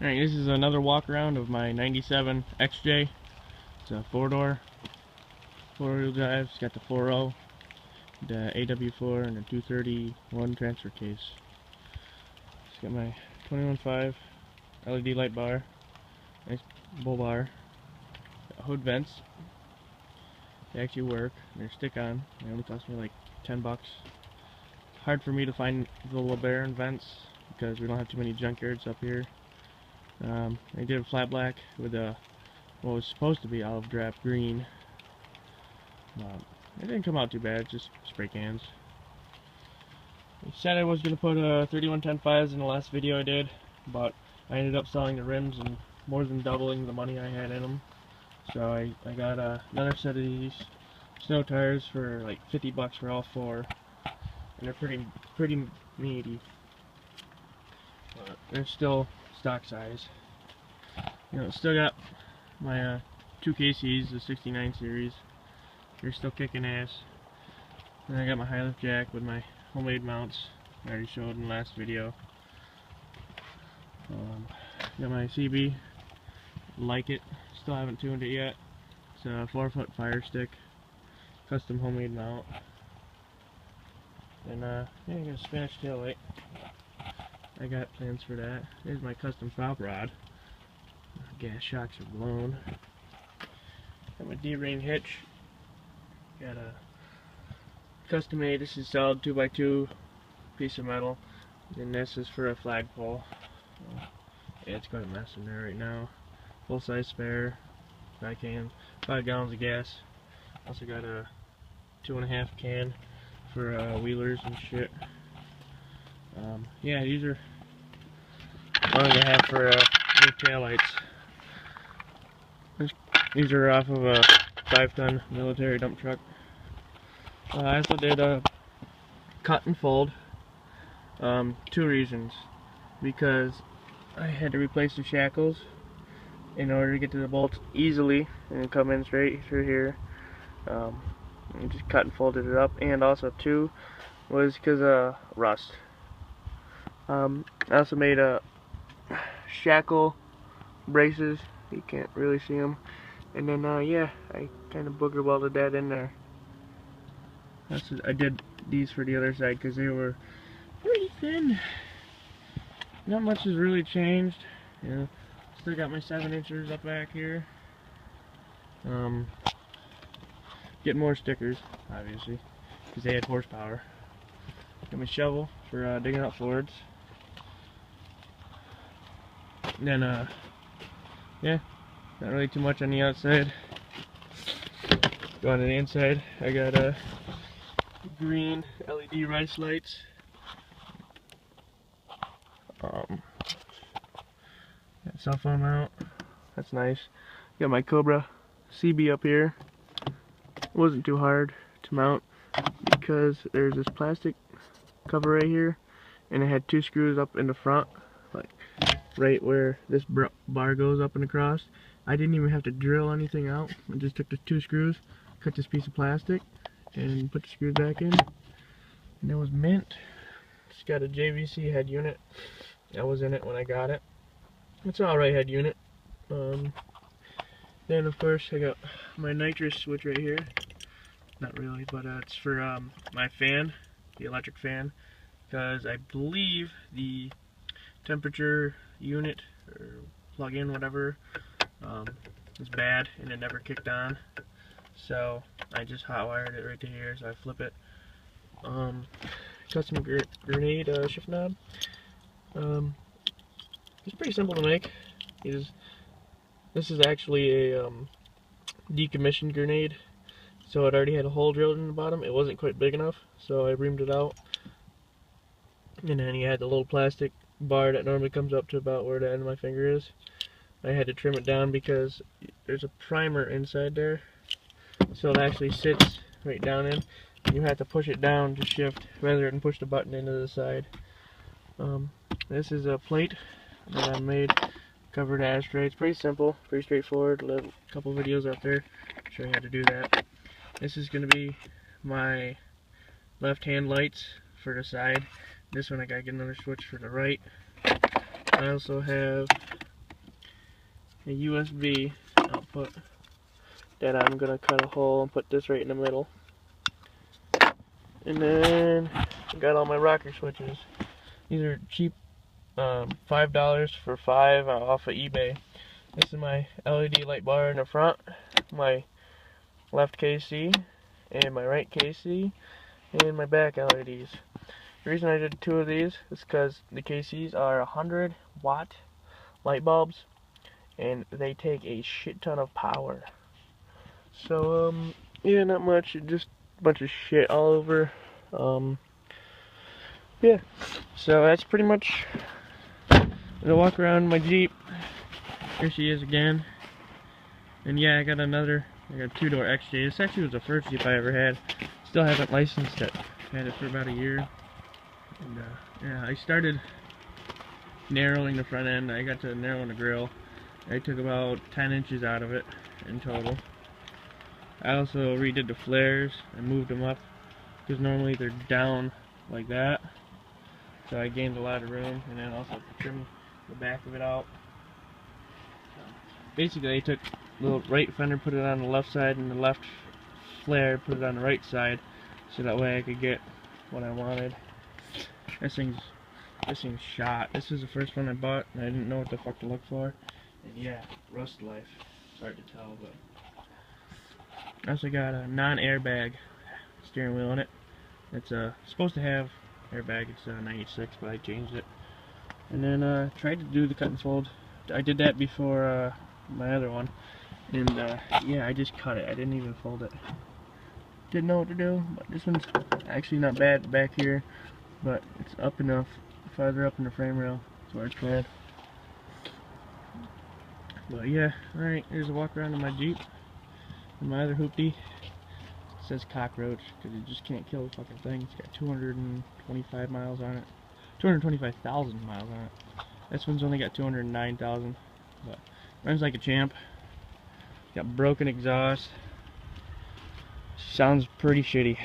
Alright, this is another walk around of my 97 XJ. It's a 4-door, 4-wheel drive. It's got the 4.0, the AW4, and a 231 transfer case. It's got my 21.5 LED light bar, nice bull bar, got hood vents. They actually work. They're stick-on. They only cost me like 10 bucks. Hard for me to find the LeBaron vents because we don't have too many junkyards up here. I did a flat black with a what was supposed to be olive drab green. It didn't come out too bad, just spray cans. I said I was going to put 3110.5s in the last video I did, but I ended up selling the rims and more than doubling the money I had in them. So I got another set of these snow tires for like 50 bucks for all four, and they're pretty meaty. But they're still stock size. You know, still got my 2 KCs, the 69 series. They're still kicking ass. And I got my high lift jack with my homemade mounts I already showed in the last video. Got my CB, like it. Still haven't tuned it yet. It's a 4-foot fire stick, custom homemade mount. And yeah, I got a Spanish taillight. I got plans for that. There's my custom prop rod. Gas shocks are blown. Got my D-ring hitch. Got a custom made. This is solid 2x2 piece of metal. And this is for a flagpole. Yeah, it's quite a mess in there right now. Full size spare. 5 gallons of gas. Also got a 2.5 can for wheelers and shit. Yeah, these are what I have for new taillights. These are off of a 5-ton military dump truck. I also did a cut and fold. 2 reasons. Because I had to replace the shackles in order to get to the bolts easily and come in straight through here. And just cut and folded it up. And also 2 was because of rust. I also made a shackle braces. You can't really see them. And then yeah, I kind of booger welded that in there. I did these for the other side because they were pretty thin. Not much has really changed. Yeah, still got my 7-inchers up back here. Getting more stickers, obviously, because they had horsepower. Got my shovel for digging out Fords. And then, yeah, not really too much on the outside. Going to the inside, I got green LED rice lights. Got cell phone mount. That's nice. Got my Cobra CB up here. It wasn't too hard to mount because there's this plastic cover right here, and it had 2 screws up in the front, like right where this bar goes up and across. I didn't even have to drill anything out. I just took the 2 screws, cut this piece of plastic, and put the screws back in. And it was mint. It's got a JVC head unit. That was in it when I got it. It's an alright head unit. Then of course I got my nitrous switch right here. Not really, but it's for my fan, the electric fan, because I believe the temperature unit or plug-in, whatever, is bad and it never kicked on. So I just hot wired it right to here. So I flip it. Custom grenade shift knob. It's pretty simple to make. This is actually a decommissioned grenade, so it already had a hole drilled in the bottom. It wasn't quite big enough, so I reamed it out. And then you had the little plastic bar that normally comes up to about where the end of my finger is. I had to trim it down because there's a primer inside there, so it actually sits right down in. You have to push it down to shift rather than push the button into the side. This is a plate that I made, covered ashtray. It's pretty simple, pretty straightforward. A couple videos out there show you how to do that. This is going to be my left hand lights for the side. This one I gotta get another switch for the right. I also have a USB output that I'm gonna cut a hole and put this right in the middle. And then I got all my rocker switches. These are cheap, $5 for 5 off of eBay. This is my LED light bar in the front, my left KC, and my right KC, and my back LEDs. The reason I did 2 of these is because the KCs are 100 watt light bulbs, and they take a shit ton of power. So, yeah, not much, just a bunch of shit all over. Yeah, so that's pretty much. I'm gonna walk around my Jeep. Here she is again. And yeah, I got a 2-door XJ. This actually was the first Jeep I ever had. Still haven't licensed it. Had it for about a year. And yeah, I started narrowing the front end. I got to narrowing the grill. I took about 10 inches out of it in total. I also redid the flares. I moved them up because normally they're down like that. So I gained a lot of room, and then also trimmed the back of it out. Basically, I took the little right fender, put it on the left side, and the left flare, put it on the right side, so that way I could get what I wanted. This thing's shot. This is the first one I bought, and I didn't know what the fuck to look for. And yeah, rust life. It's hard to tell, but I also got a non-airbag steering wheel in it. It's supposed to have airbag. It's 96, but I changed it. And then tried to do the cut and fold. I did that before my other one, and yeah, I just cut it. I didn't even fold it. Didn't know what to do, but this one's actually not bad back here, but it's up enough, farther up in the frame rail, that's where it's bad. But yeah, alright, here's a walk around in my Jeep. And my other hoopty, it says cockroach, because you just can't kill the fucking thing. It's got 225 miles on it. 225,000 miles on it. This one's only got 209,000, but runs like a champ. Got broken exhaust. Sounds pretty shitty.